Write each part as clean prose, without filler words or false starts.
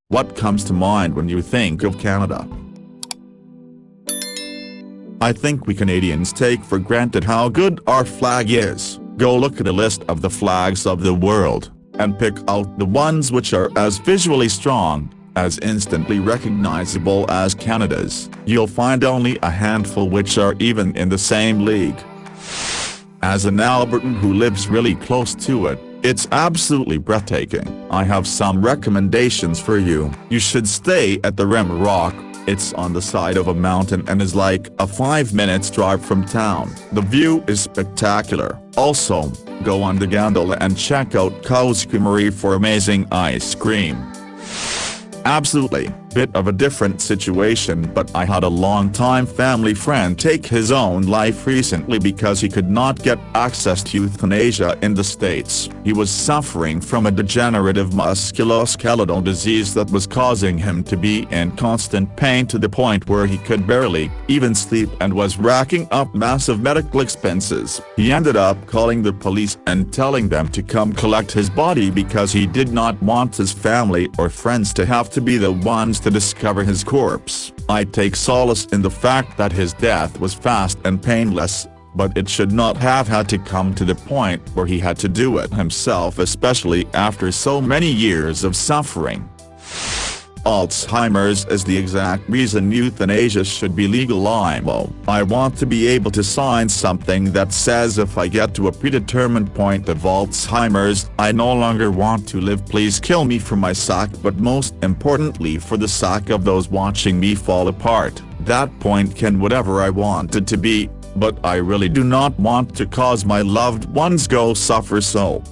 What comes to mind when you think of Canada? I think we Canadians take for granted how good our flag is. Go look at a list of the flags of the world, and pick out the ones which are as visually strong, as instantly recognizable as Canada's. You'll find only a handful which are even in the same league. As an Albertan who lives really close to it, it's absolutely breathtaking. I have some recommendations for you. You should stay at the Rim Rock. It's on the side of a mountain and is like a 5 minutes drive from town. The view is spectacular. Also, go on the gondola and check out Cow's Creamery for amazing ice cream. Absolutely, bit of a different situation, but I had a long-time family friend take his own life recently because he could not get access to euthanasia in the States. He was suffering from a degenerative musculoskeletal disease that was causing him to be in constant pain to the point where he could barely even sleep and was racking up massive medical expenses. He ended up calling the police and telling them to come collect his body because he did not want his family or friends to have to be the ones to discover his corpse. I take solace in the fact that his death was fast and painless, but it should not have had to come to the point where he had to do it himself, especially after so many years of suffering. Alzheimer's is the exact reason euthanasia should be legal. I want to be able to sign something that says if I get to a predetermined point of Alzheimer's, I no longer want to live. Please kill me for my sake, but most importantly for the sake of those watching me fall apart. That point can whatever I want it to be, but I really do not want to cause my loved ones go suffer so.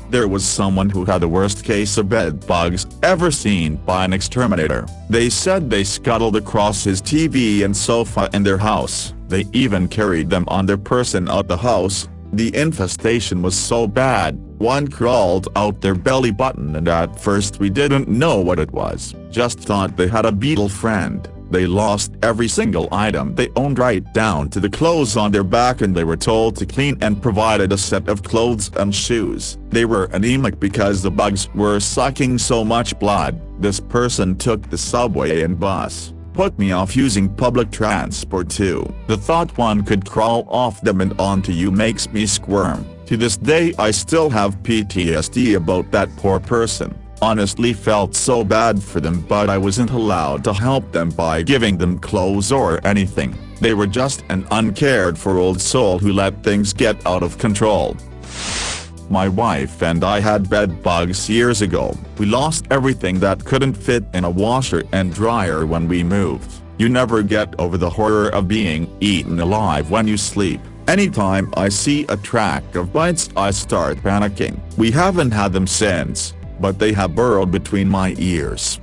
There was someone who had the worst case of bed bugs ever seen by an exterminator. They said they scuttled across his TV and sofa in their house. They even carried them on their person out the house. The infestation was so bad, one crawled out their belly button, and at first we didn't know what it was, just thought they had a beetle friend. They lost every single item they owned right down to the clothes on their back, and they were told to clean and provided a set of clothes and shoes. They were anemic because the bugs were sucking so much blood. This person took the subway and bus. Put me off using public transport too. The thought one could crawl off them and onto you makes me squirm. To this day I still have PTSD about that poor person. Honestly felt so bad for them, but I wasn't allowed to help them by giving them clothes or anything. They were just an uncared for old soul who let things get out of control. My wife and I had bed bugs years ago. We lost everything that couldn't fit in a washer and dryer when we moved. You never get over the horror of being eaten alive when you sleep. Anytime I see a track of bites I start panicking. We haven't had them since, but they have burrowed between my ears.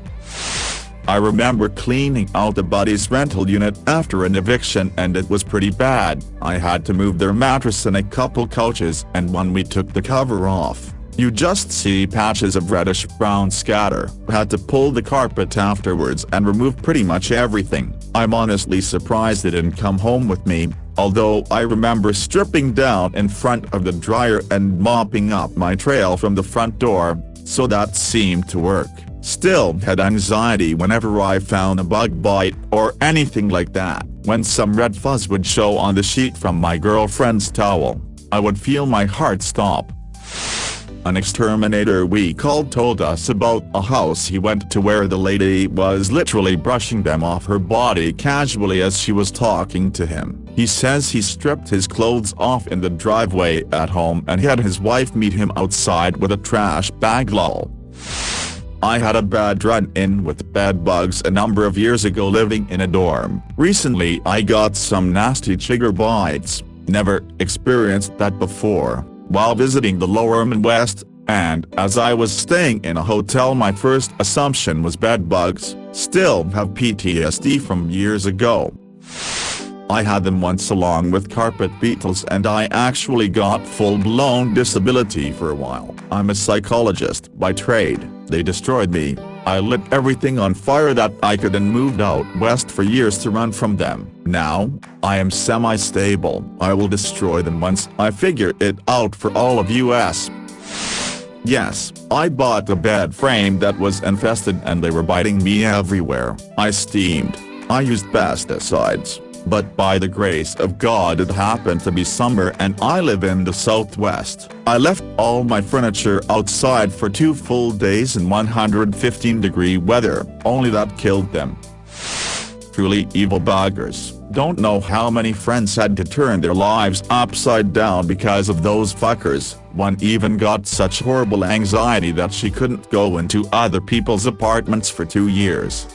I remember cleaning out a buddy's rental unit after an eviction, and it was pretty bad. I had to move their mattress and a couple couches, and when we took the cover off, you just see patches of reddish-brown scatter. Had to pull the carpet afterwards and remove pretty much everything. I'm honestly surprised they didn't come home with me, although I remember stripping down in front of the dryer and mopping up my trail from the front door, so that seemed to work. Still had anxiety whenever I found a bug bite or anything like that. When some red fuzz would show on the sheet from my girlfriend's towel, I would feel my heart stop. An exterminator we called told us about a house he went to where the lady was literally brushing them off her body casually as she was talking to him. He says he stripped his clothes off in the driveway at home and had his wife meet him outside with a trash bag. Lol. I had a bad run-in with bed bugs a number of years ago living in a dorm. Recently I got some nasty chigger bites. Never experienced that before. While visiting the Lower Midwest, and as I was staying in a hotel, my first assumption was bed bugs. Still have PTSD from years ago. I had them once along with carpet beetles, and I actually got full-blown disability for a while. I'm a psychologist by trade. They destroyed me. I lit everything on fire that I could and moved out west for years to run from them. Now, I am semi-stable. I will destroy them once I figure it out for all of us. Yes, I bought a bed frame that was infested and they were biting me everywhere. I steamed. I used pesticides. But by the grace of God it happened to be summer and I live in the southwest. I left all my furniture outside for 2 full days in 115-degree weather, only that killed them. Truly evil buggers. Don't know how many friends had to turn their lives upside down because of those fuckers. One even got such horrible anxiety that she couldn't go into other people's apartments for 2 years.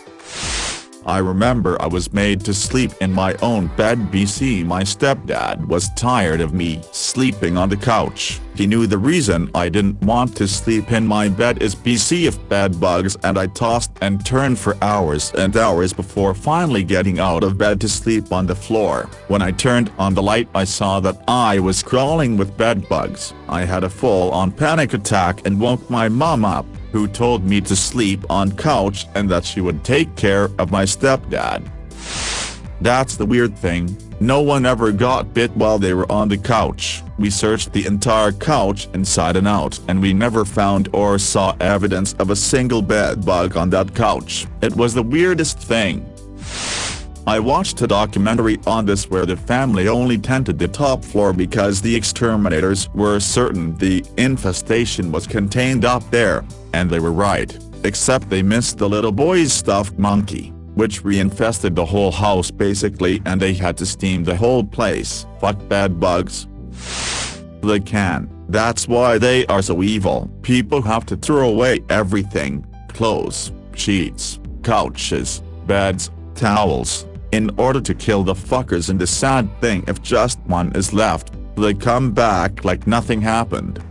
I remember I was made to sleep in my own bed BC my stepdad was tired of me sleeping on the couch. He knew the reason I didn't want to sleep in my bed is BC of bed bugs and I tossed and turned for hours and hours before finally getting out of bed to sleep on the floor. When I turned on the light I saw that I was crawling with bed bugs. I had a full-on panic attack and woke my mom up, who told me to sleep on couch and that she would take care of my stepdad. That's the weird thing, no one ever got bit while they were on the couch. We searched the entire couch inside and out and we never found or saw evidence of a single bed bug on that couch. It was the weirdest thing. I watched a documentary on this where the family only tented the top floor because the exterminators were certain the infestation was contained up there, and they were right, except they missed the little boy's stuffed monkey, which reinfested the whole house basically and they had to steam the whole place. Fuck bed bugs. They can, that's why they are so evil. People have to throw away everything, clothes, sheets, couches, beds, towels, in order to kill the fuckers, and the sad thing, if just one is left, they come back like nothing happened.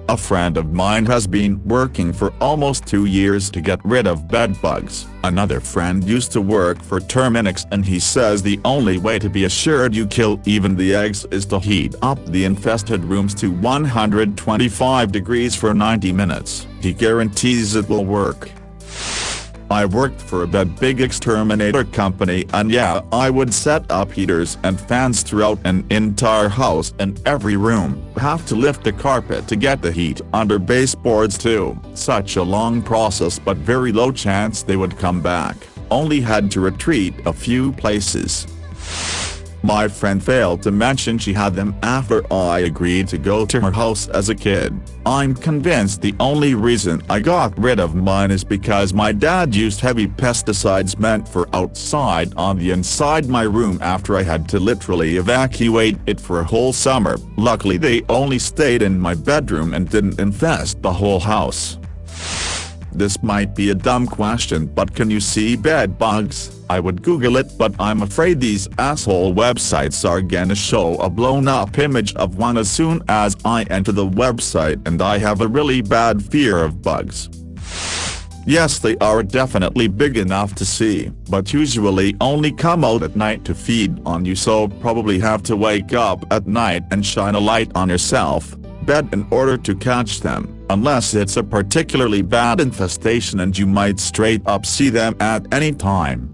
A friend of mine has been working for almost 2 years to get rid of bed bugs. Another friend used to work for Terminix and he says the only way to be assured you kill even the eggs is to heat up the infested rooms to 125 degrees for 90 minutes. He guarantees it will work. I worked for a big exterminator company and yeah, I would set up heaters and fans throughout an entire house and every room. Have to lift the carpet to get the heat under baseboards too. Such a long process but very low chance they would come back. Only had to retreat a few places. My friend failed to mention she had them after I agreed to go to her house as a kid. I'm convinced the only reason I got rid of mine is because my dad used heavy pesticides meant for outside on the inside my room after I had to literally evacuate it for a whole summer. Luckily they only stayed in my bedroom and didn't infest the whole house. This might be a dumb question, but can you see bed bugs? I would Google it, but I'm afraid these asshole websites are gonna show a blown up image of one as soon as I enter the website, and I have a really bad fear of bugs. Yes, they are definitely big enough to see, but usually only come out at night to feed on you, so probably have to wake up at night and shine a light on yourself bed in order to catch them, unless it's a particularly bad infestation and you might straight up see them at any time.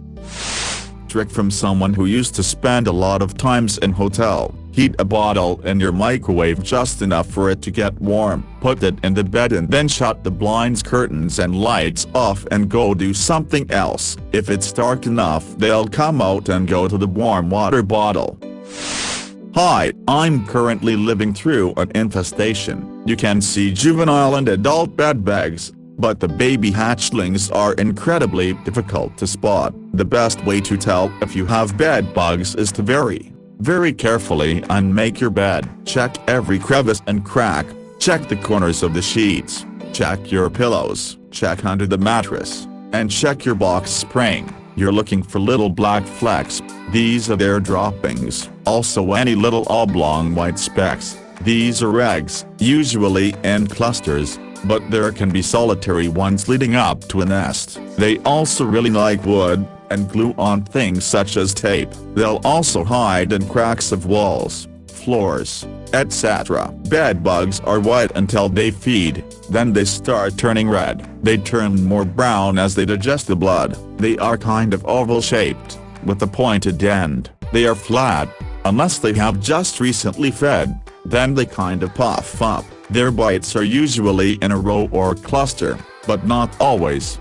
Trick from someone who used to spend a lot of times in hotel: heat a bottle in your microwave just enough for it to get warm, put it in the bed and then shut the blinds, curtains and lights off and go do something else. If it's dark enough they'll come out and go to the warm water bottle. Hi, I'm currently living through an infestation. You can see juvenile and adult bedbugs, but the baby hatchlings are incredibly difficult to spot. The best way to tell if you have bed bugs is to very carefully unmake your bed. Check every crevice and crack, check the corners of the sheets, check your pillows, check under the mattress, and check your box spring. You're looking for little black flecks, these are their droppings. Also any little oblong white specks, these are eggs, usually in clusters, but there can be solitary ones leading up to a nest. They also really like wood, and glue on things such as tape. They'll also hide in cracks of walls, floors, etc. Bed bugs are white until they feed, then they start turning red. They turn more brown as they digest the blood. They are kind of oval-shaped, with a pointed end. They are flat, unless they have just recently fed, then they kind of puff up. Their bites are usually in a row or cluster, but not always.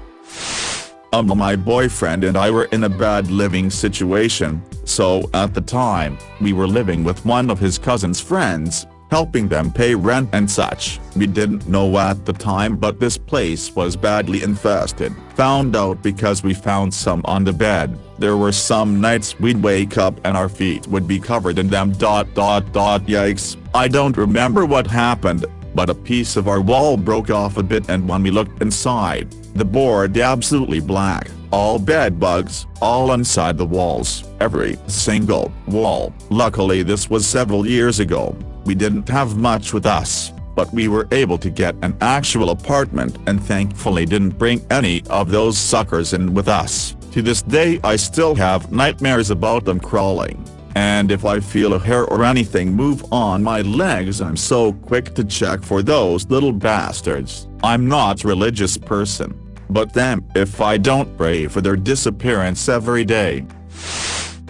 My boyfriend and I were in a bad living situation, so at the time, we were living with one of his cousin's friends, helping them pay rent and such. We didn't know at the time, but this place was badly infested. Found out because we found some on the bed. There were some nights we'd wake up and our feet would be covered in them. Yikes. I don't remember what happened, but a piece of our wall broke off a bit, and when we looked inside, the board absolutely black, all bed bugs, all inside the walls, every single wall. Luckily this was several years ago. We didn't have much with us, but we were able to get an actual apartment and thankfully didn't bring any of those suckers in with us. To this day I still have nightmares about them crawling. And if I feel a hair or anything move on my legs, I'm so quick to check for those little bastards. I'm not a religious person, but damn if I don't pray for their disappearance every day.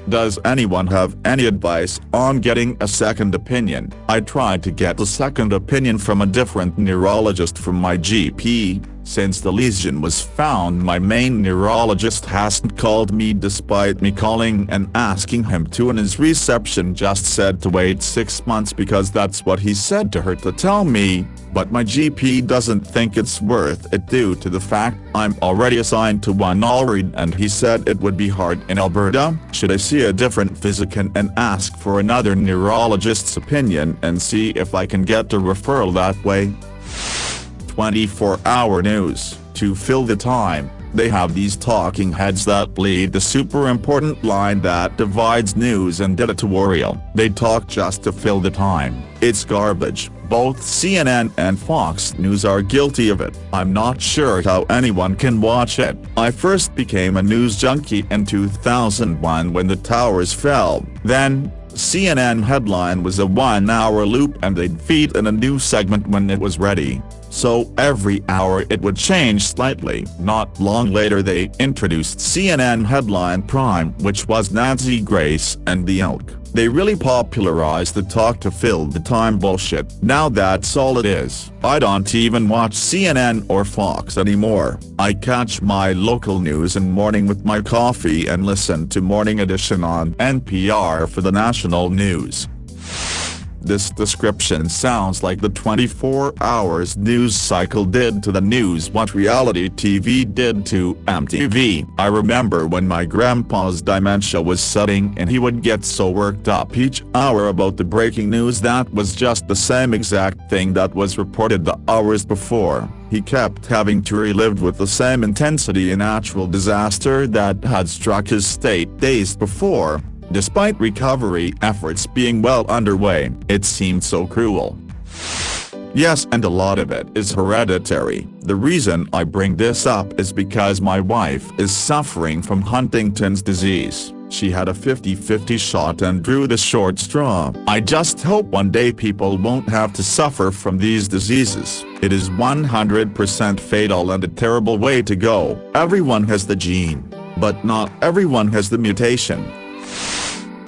Does anyone have any advice on getting a second opinion? I tried to get a second opinion from a different neurologist from my GP. Since the lesion was found, my main neurologist hasn't called me despite me calling and asking him to, and his reception just said to wait 6 months because that's what he said to her to tell me, but my GP doesn't think it's worth it due to the fact I'm already assigned to one already, and he said it would be hard in Alberta. Should I see a different physician and ask for another neurologist's opinion and see if I can get a referral that way? 24-hour news. To fill the time, they have these talking heads that lead the super important line that divides news and editorial. They talk just to fill the time. It's garbage. Both CNN and Fox News are guilty of it. I'm not sure how anyone can watch it. I first became a news junkie in 2001 when the towers fell. Then, CNN headline was a 1-hour loop and they'd feed in a new segment when it was ready. So every hour it would change slightly. Not long later they introduced CNN Headline Prime, which was Nancy Grace and the ilk. They really popularized the talk to fill the time bullshit. Now that's all it is. I don't even watch CNN or Fox anymore. I catch my local news in morning with my coffee and listen to Morning Edition on NPR for the national news. This description sounds like the 24 hours news cycle did to the news what reality TV did to MTV. I remember when my grandpa's dementia was setting and he would get so worked up each hour about the breaking news that was just the same exact thing that was reported the hours before. He kept having to relive with the same intensity a natural disaster that had struck his state days before. Despite recovery efforts being well underway, it seemed so cruel. Yes, and a lot of it is hereditary. The reason I bring this up is because my wife is suffering from Huntington's disease. She had a 50-50 shot and drew the short straw. I just hope one day people won't have to suffer from these diseases. It is 100% fatal and a terrible way to go. Everyone has the gene, but not everyone has the mutation.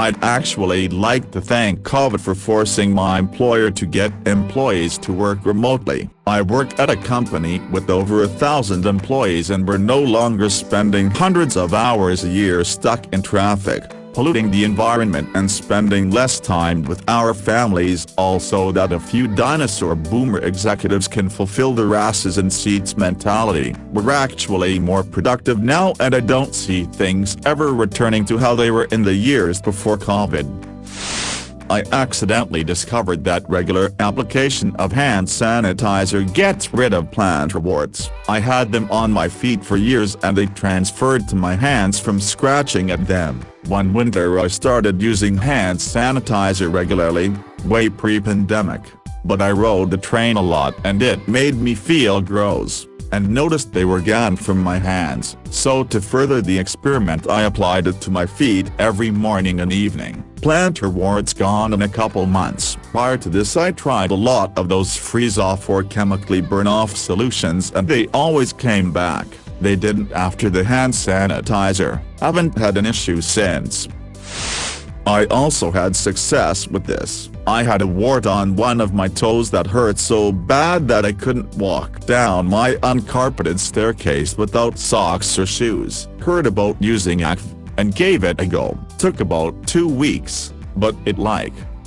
I'd actually like to thank COVID for forcing my employer to get employees to work remotely. I work at a company with over 1,000 employees and we're no longer spending hundreds of hours a year stuck in traffic, polluting the environment and spending less time with our families, also that a few dinosaur boomer executives can fulfill their asses in seats mentality. We're actually more productive now and I don't see things ever returning to how they were in the years before COVID. I accidentally discovered that regular application of hand sanitizer gets rid of plantar warts. I had them on my feet for years and they transferred to my hands from scratching at them. One winter I started using hand sanitizer regularly, way pre-pandemic. But I rode the train a lot and it made me feel gross, and noticed they were gone from my hands. So to further the experiment I applied it to my feet every morning and evening. Plantar warts gone in a couple months. Prior to this I tried a lot of those freeze-off or chemically burn-off solutions and they always came back. They didn't after the hand sanitizer. Haven't had an issue since. I also had success with this. I had a wart on one of my toes that hurt so bad that I couldn't walk down my uncarpeted staircase without socks or shoes. Heard about using AskReddit and gave it a go. Took about 2 weeks, but it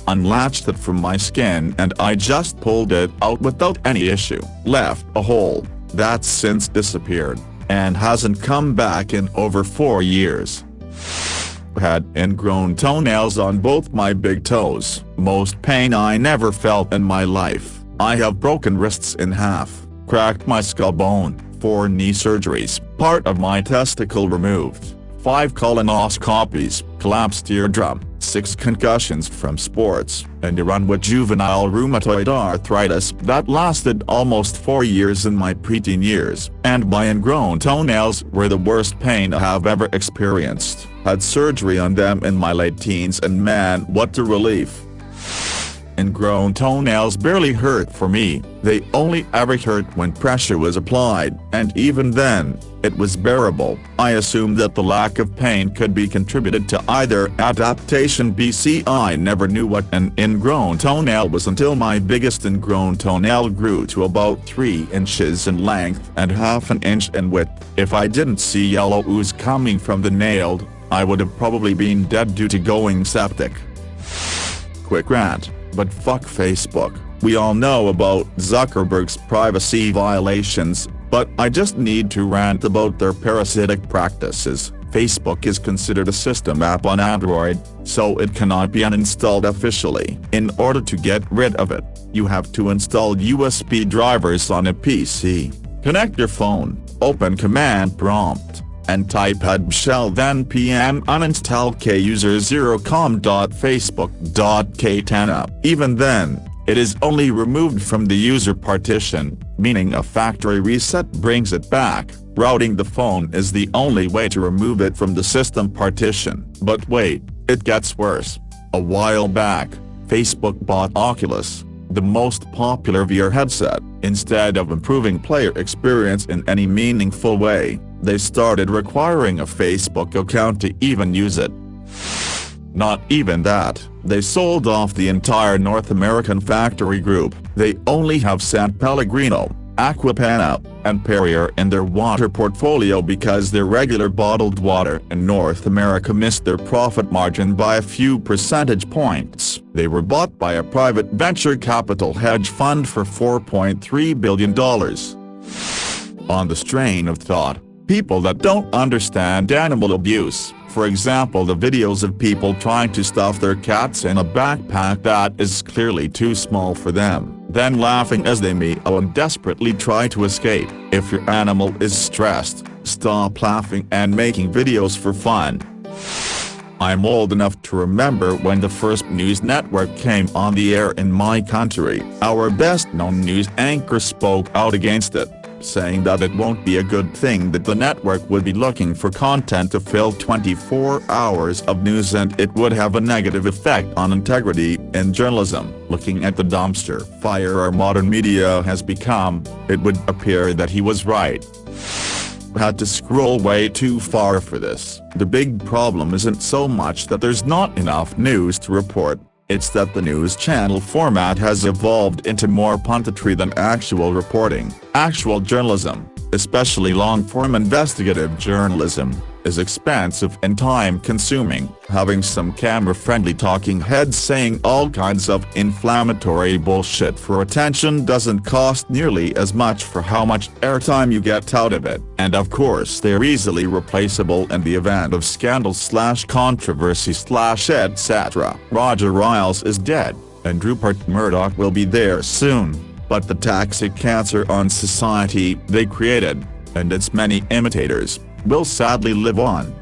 unlatched it from my skin and I just pulled it out without any issue. Left a hole that's since disappeared, and hasn't come back in over 4 years. Had ingrown toenails on both my big toes, most pain I never felt in my life. I have broken wrists in half, cracked my skull bone, 4 knee surgeries, part of my testicle removed, 5 colonoscopies, collapsed eardrum, 6 concussions from sports, and a run with juvenile rheumatoid arthritis that lasted almost 4 years in my preteen years. And my ingrown toenails were the worst pain I have ever experienced. Had surgery on them in my late teens and man, what a relief. Ingrown toenails barely hurt for me, they only ever hurt when pressure was applied, and even then, it was bearable. I assumed that the lack of pain could be contributed to either adaptation BC. I never knew what an ingrown toenail was until my biggest ingrown toenail grew to about 3 inches in length and half an inch in width. If I didn't see yellow ooze coming from the nail, I would have probably been dead due to going septic. Quick rant. But fuck Facebook. We all know about Zuckerberg's privacy violations, but I just need to rant about their parasitic practices. Facebook is considered a system app on Android, so it cannot be uninstalled officially. In order to get rid of it, you have to install USB drivers on a PC. Connect your phone, open command prompt, and type add shell then pm uninstall kuser0com.facebook.ktana. Even then, it is only removed from the user partition, meaning a factory reset brings it back. Routing the phone is the only way to remove it from the system partition. But wait, it gets worse. A while back, Facebook bought Oculus, the most popular VR headset. Instead of improving player experience in any meaningful way, they started requiring a Facebook account to even use it. Not even that, they sold off the entire North American factory group. They only have San Pellegrino, Aquapana, and Perrier in their water portfolio because their regular bottled water in North America missed their profit margin by a few percentage points. They were bought by a private venture capital hedge fund for $4.3 billion. On the strain of thought, people that don't understand animal abuse, for example the videos of people trying to stuff their cats in a backpack that is clearly too small for them, then laughing as they meow and desperately try to escape. If your animal is stressed, stop laughing and making videos for fun. I'm old enough to remember when the first news network came on the air in my country. Our best-known news anchor spoke out against it, saying that it won't be a good thing that the network would be looking for content to fill 24 hours of news and it would have a negative effect on integrity in journalism. Looking at the dumpster fire our modern media has become, it would appear that he was right. Had to scroll way too far for this. The big problem isn't so much that there's not enough news to report, it's that the news channel format has evolved into more punditry than actual reporting. Actual journalism, especially long-form investigative journalism, is expensive and time-consuming. Having some camera-friendly talking heads saying all kinds of inflammatory bullshit for attention doesn't cost nearly as much for how much airtime you get out of it. And of course they're easily replaceable in the event of scandal/controversy/etc. Roger Ailes is dead, and Rupert Murdoch will be there soon, but the toxic cancer on society they created, and its many imitators, will sadly live on.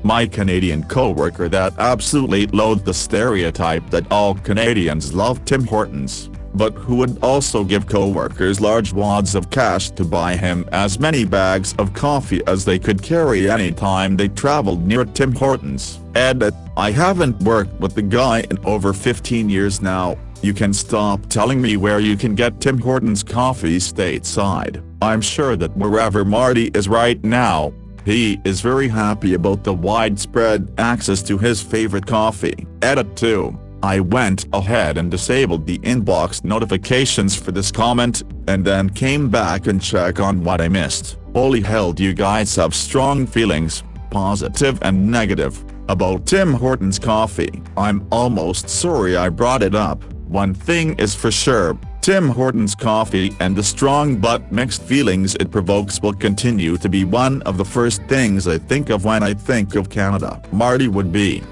My Canadian co-worker that absolutely loathed the stereotype that all Canadians love Tim Hortons, but who would also give co-workers large wads of cash to buy him as many bags of coffee as they could carry any time they traveled near Tim Hortons. Edit: I haven't worked with the guy in over 15 years now. You can stop telling me where you can get Tim Hortons coffee stateside. I'm sure that wherever Marty is right now, he is very happy about the widespread access to his favorite coffee. Edit 2. I went ahead and disabled the inbox notifications for this comment, and then came back and checked on what I missed. Holy hell, do you guys have strong feelings, positive and negative, about Tim Hortons coffee? I'm almost sorry I brought it up. One thing is for sure, Tim Hortons coffee and the strong but mixed feelings it provokes will continue to be one of the first things I think of when I think of Canada. Marty would be,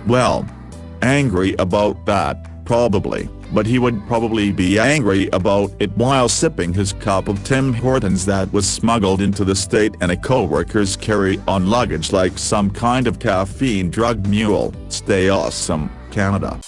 well, angry about that, probably, but he would probably be angry about it while sipping his cup of Tim Hortons that was smuggled into the state in a co-worker's carry-on luggage like some kind of caffeine drug mule. Stay awesome, Canada.